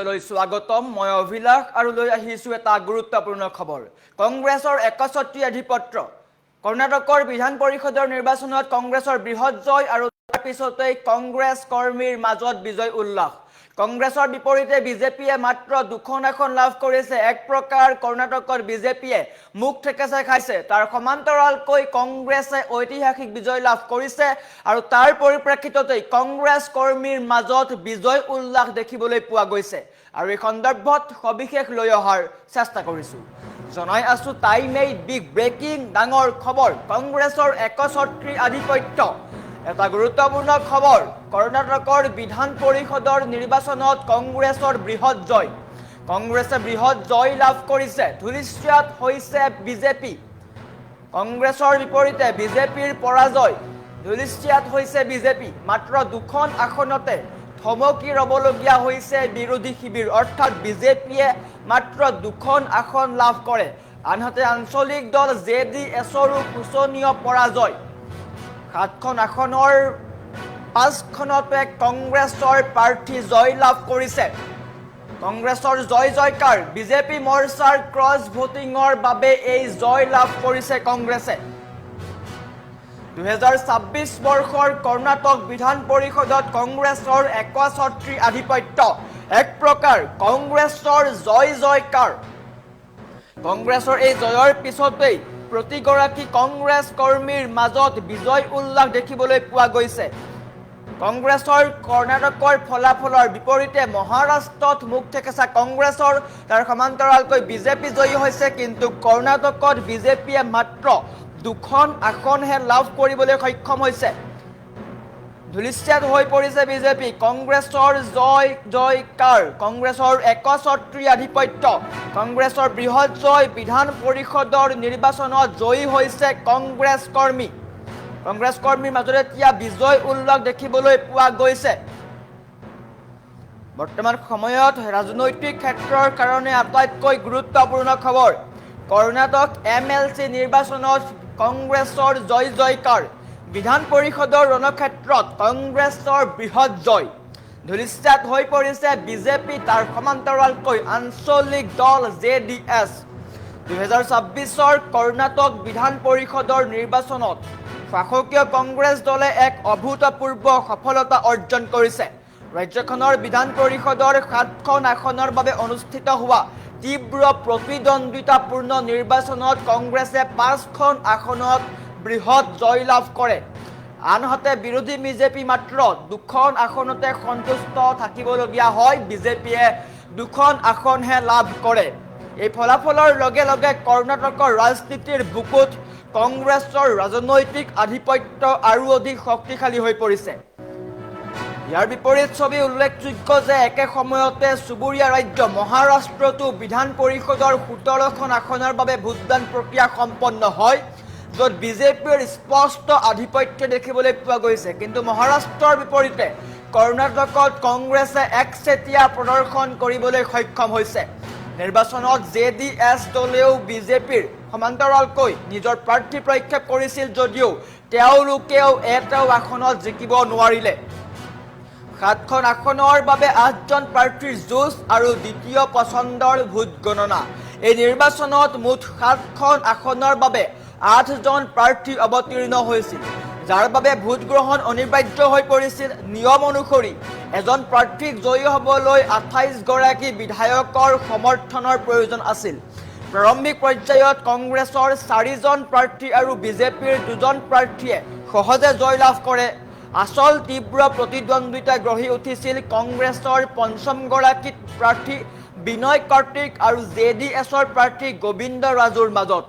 লৈ স্বাগতম মই অভিলাষ আৰু লৈ আহিছো এটা গুৰুত্বপূৰ্ণ খবৰ কংগ্ৰেছৰ 61টি আধিপত্য কৰ্ণাটকৰ বিধান পৰিষদৰ নিৰ্বাচনত কংগ্ৰেছৰ বৃহৎ জয় আৰু তাৰ পিছতেই কংগ্ৰেছ কৰ্মীৰ মাজত বিজয় উল্লাস কংগ্ৰেছৰ বিপৰীতে বিজেপিয়ে মাত্ৰ দুখন আসন লাভ কৰিছে এক প্ৰকাৰ কৰ্ণাটকৰ বিজেপিয়ে মুখ ঠেকেচা খাইছে তাৰ সমান্তৰালকৈ কংগ্ৰেছে ঐতিহাসিক বিজয় লাভ কৰিছে আৰু তাৰ পৰিপ্ৰেক্ষিততেই কংগ্ৰেছ কৰ্মীৰ মাজত বিজয় উল্লাস দেখিবলৈ পোৱা গৈছে আৰু এই সন্দৰ্ভত সবিশেষ লৈ অহাৰ চেষ্টা কৰিছো জনাই আছো টাইমেই বিগ ব্ৰেকিং ডাঙৰ খবৰ কংগ্ৰেছৰ 61টি আধিপত্য এটা গুৰুত্বপূৰ্ণ খবৰ কৰ্ণাটকৰ বিধান পৰিষদৰ নিৰ্বাচনত কংগ্ৰেছৰ বৃহৎ জয় কংগ্ৰেছে বৃহৎ জয় লাভ কৰিছে ধুলিশ্বাত হৈছে বিজেপি কংগ্ৰেছৰ বিপৰীতে বিজেপিৰ পৰাজয় ধুলিশ্বাত হৈছে বিজেপি মাত্ৰ দুখন আসনতে থমকি ৰবলগীয়া হৈছে বিৰোধী শিবিৰ অৰ্থাৎ বিজেপিয়ে মাত্ৰ দুখন আসন লাভ কৰে আনহাতে আঞ্চলিক দল জেডিএছৰো শোচনীয় পৰাজয় 7খন আসনৰ 5খনতে কংগ্ৰেছৰ প্ৰাৰ্থী জয় লাভ কৰিছে কংগ্ৰেছৰ জয় জয়কাৰ বিজেপি মৰ্চাৰ ক্ৰছ ভোটিংৰ বাবে এই জয় লাভ কৰিছে কংগ্ৰেছে 2026 বৰ্ষৰ কৰ্ণাটক বিধান পৰিষদত কংগ্ৰেছৰ 61টি আধিপত্য এক প্ৰকাৰ কংগ্ৰেছৰ জয় জয়কাৰ কংগ্ৰেছৰ এই জয়ৰ পিছতেই প্ৰতিগৰাকী কংগ্ৰেছ কৰ্মীৰ মাজত বিজয় উল্লাস দেখিবলৈ পোৱা গৈছে কংগ্ৰেছৰ কৰ্ণাটকৰ ফলাফলৰ বিপৰীতে মহাৰাষ্ট্ৰত মুখ ঠেকেচা কংগ্ৰেছৰ তাৰ সমান্তৰালকৈ বিজেপি জয়ী হৈছে কিন্তু কৰ্ণাটকত বিজেপিয়ে মাত্ৰ দুখন আসনহে লাভ কৰিবলৈ সক্ষম হৈছে ধুলিশ্বাত হৈ পৰিছে বিজেপি কংগ্ৰেছৰ জয় জয়কাৰ কংগ্ৰেছৰ 61টি আধিপত্য কংগ্ৰেছৰ বৃহৎ জয় বিধান পৰিষদৰ নিৰ্বাচনত জয়ী হৈছে কংগ্ৰেছ কৰ্মীৰ মাজত এতিয়া বিজয় উল্লাস দেখিবলৈ পোৱা গৈছে বৰ্তমান সময়ত ৰাজনৈতিক ক্ষেত্ৰৰ কাৰণে আটাইতকৈ গুৰুত্বপূৰ্ণ খবৰ কৰ্ণাটক এমএলচি নিৰ্বাচনত কংগ্ৰেছৰ জয় জয়কাৰ বিধান পৰিষদৰ ৰণক্ষেত্ৰত কংগ্ৰেছৰ বৃহৎ জয় ধুলিশ্বাত হৈ পৰিছে বিজেপি তাৰ সমান্তৰালকৈ আঞ্চলিক দল জেডিএছ 2026ৰ কৰ্ণাটক বিধান পৰিষদৰ নিৰ্বাচনত শাসকীয় কংগ্ৰেছ দলে এক অভূতপূৰ্ব সফলতা অৰ্জন কৰিছে ৰাজ্যখনৰ বিধান পৰিষদৰ 7খন আসনৰ বাবে অনুষ্ঠিত হোৱা তীব্ৰ প্ৰতিদ্বন্দ্বিতাপূৰ্ণ নিৰ্বাচনত কংগ্ৰেছে 5খন আসনত বৃহৎ জয় লাভ কৰে আনহাতে বিৰোধী বিজেপি মাত্ৰ দুখন আসনতে সন্তুষ্ট থাকিবলগীয়া হয় বিজেপিয়ে দুখন আসনহে লাভ কৰে এই ফলাফলৰ লগে লগে কৰ্ণাটকৰ ৰাজনীতিৰ বুকুত কংগ্ৰেছৰ ৰাজনৈতিক আধিপত্য আৰু অধিক শক্তিশালী হৈ পৰিছে ইয়াৰ বিপৰীত ছবি উল্লেখযোগ্য যে একে সময়তে চুবুৰীয়া ৰাজ্য মহাৰাষ্ট্ৰতো বিধান পৰিষদৰ 17খন আসনৰ বাবে ভোটদান প্ৰক্ৰিয়া সম্পন্ন হয় য'ত বিজেপিৰ স্পষ্ট আধিপত্য দেখিবলৈ পোৱা গৈছে কিন্তু মহাৰাষ্ট্ৰৰ বিপৰীতে কৰ্ণাটকত কংগ্ৰেছে একচেটিয়া প্ৰদৰ্শন কৰিবলৈ সক্ষম হৈছে নিৰ্বাচনত জেডিএছ দলেও বিজেপিৰ সমান্তৰালকৈ নিজৰ প্ৰাৰ্থী প্ৰক্ষেপ কৰিছিল যদিও তেওঁলোকেও এটাও আসনত জিকিব নোৱাৰিলে 7খন আসনৰ বাবে 8জন প্ৰাৰ্থীৰ যুঁজ আৰু দ্বিতীয় পছন্দৰ ভোট গণনা এই নিৰ্বাচনত মুঠ 7খন আসনৰ বাবে 8জন প্ৰাৰ্থী অৱতীৰ্ণ হৈছিল যাৰ বাবে ভোট গ্ৰহণ অনিবাৰ্য হৈ পৰিছিল নিয়ম অনুসৰি এজন প্ৰাৰ্থীক জয়ী হ'বলৈ 28 গৰাকী বিধায়কৰ সমৰ্থনৰ প্ৰয়োজন আছিল প্ৰাৰম্ভিক পৰ্যায়ত কংগ্ৰেছৰ 4জন প্ৰাৰ্থী আৰু বিজেপিৰ 2জন প্ৰাৰ্থীয়ে সহজে জয় লাভ কৰে আসল তীব্ৰ প্ৰতিদ্বন্দ্বিতা গঢ়ি উঠিছিল কংগ্ৰেছৰ 5ম গৰাকী প্ৰাৰ্থী বিনয় কাৰ্তিক আৰু জেডিএছৰ প্ৰাৰ্থী গোবিন্দ ৰাজুৰ মাজত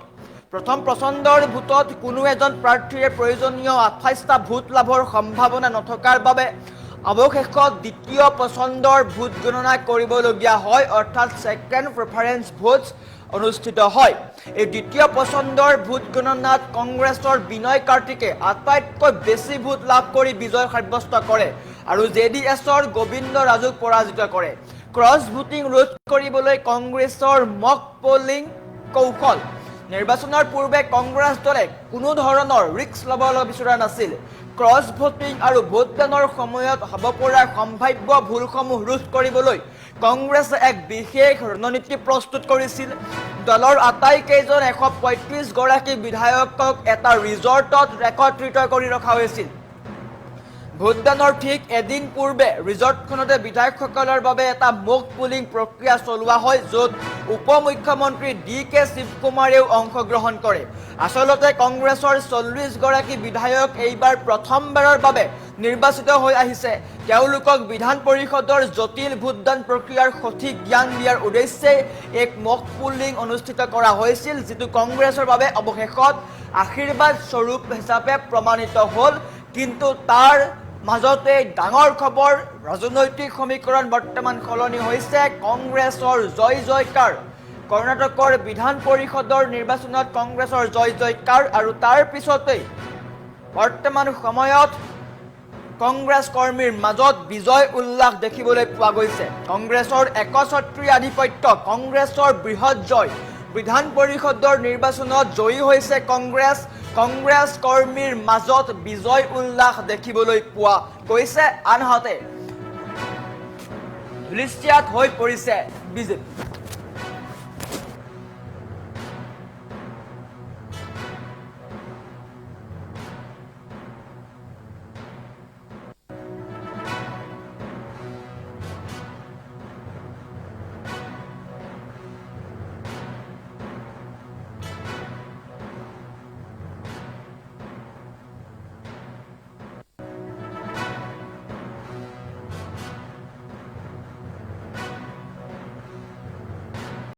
প্ৰথম পছন্দৰ ভোটত কোনো এজন প্ৰাৰ্থীৰ প্ৰয়োজনীয় 28টা ভোট লাভৰ সম্ভাৱনা নথকাৰ বাবে অৱশেষত দ্বিতীয় পছন্দৰ ভোট গণনা কৰিবলগীয়া হয় অৰ্থাৎ সেকেন্ড প্ৰেফাৰেন্স ভোট অনুষ্ঠিত হয় এই দ্বিতীয় পছন্দৰ ভোট গণনাত কংগ্ৰেছৰ বিনয় কাৰ্তিকে আটাইতকৈ বেছি ভোট লাভ কৰি বিজয় সাব্যস্ত কৰে আৰু জেডিএছৰ গোবিন্দ ৰাজুক পৰাজিত কৰে ক্ৰছ ভোটিং ৰোধ কৰিবলৈ কংগ্ৰেছৰ মক পোলিং কৌশল নিৰ্বাচনৰ পূৰ্বে কংগ্ৰেছ দলে কোনো ধৰণৰ ৰিস্ক ল'ব বিচৰা নাছিল ক্ৰছ ভোটিং আৰু ভোটদানৰ সময়ত হ'ব পৰা সম্ভাৱ্য ভুলসমূহ ৰোধ কৰিবলৈ কংগ্ৰেছে এক বিশেষ ৰণনীতি প্ৰস্তুত কৰিছিল। দলৰ আটাইকেইজন 135 গৰাকী বিধায়কক এটা ৰিজৰ্টত একত্ৰিত কৰি ৰখা হৈছিল। ভোটদানৰ ঠিক এদিন পূৰ্বে ৰিজৰ্টখনতে বিধায়কসকলৰ বাবে এটা মক পুলিং প্ৰক্ৰিয়া চলোৱা হয়, য'ত উপ মুখ্যমন্ত্ৰী DK শিৱকুমাৰেও অংশগ্ৰহণ কৰে। আচলতে কংগ্ৰেছৰ 40 গৰাকী বিধায়ক এইবাৰ প্ৰথমবাৰৰ বাবে নিৰ্বাচিত হৈ আহিছে। তেওঁলোকক বিধান পৰিষদৰ জটিল ভোটদান প্ৰক্ৰিয়াৰ সঠিক জ্ঞান দিয়াৰ উদ্দেশ্যে এক মক পুলিং অনুষ্ঠিত কৰা হৈছিল, যিটো কংগ্ৰেছৰ বাবে অৱশেষত আশীৰ্বাদ স্বৰূপ হিচাপে প্ৰমাণিত হ'ল। কিন্তু তাৰ মাজতে ডাঙৰ খবৰ, ৰাজনৈতিক সমীকৰণ বৰ্তমান সলনি হৈছে। কংগ্ৰেছৰ জয় জয়কাৰ, কৰ্ণাটকৰ বিধান পৰিষদৰ নিৰ্বাচনত কংগ্ৰেছৰ জয় জয়কাৰ, আৰু তাৰ পিছতেই বৰ্তমান সময়ত কংগ্ৰেছ কৰ্মীৰ মাজত বিজয় উল্লাস দেখিবলৈ পোৱা গৈছে। কংগ্ৰেছৰ একছত্ৰী আধিপত্য, কংগ্ৰেছৰ বৃহৎ জয়, বিধান পৰিষদৰ নিৰ্বাচনত জয়ী হৈছে কংগ্ৰেছ। কংগ্ৰেছ কৰ্মীৰ মাজত বিজয় উল্লাস দেখিবলৈ পোৱা গৈছে, আনহাতে হুলিস্থিয়াত হৈ পৰিছে বিজেপি।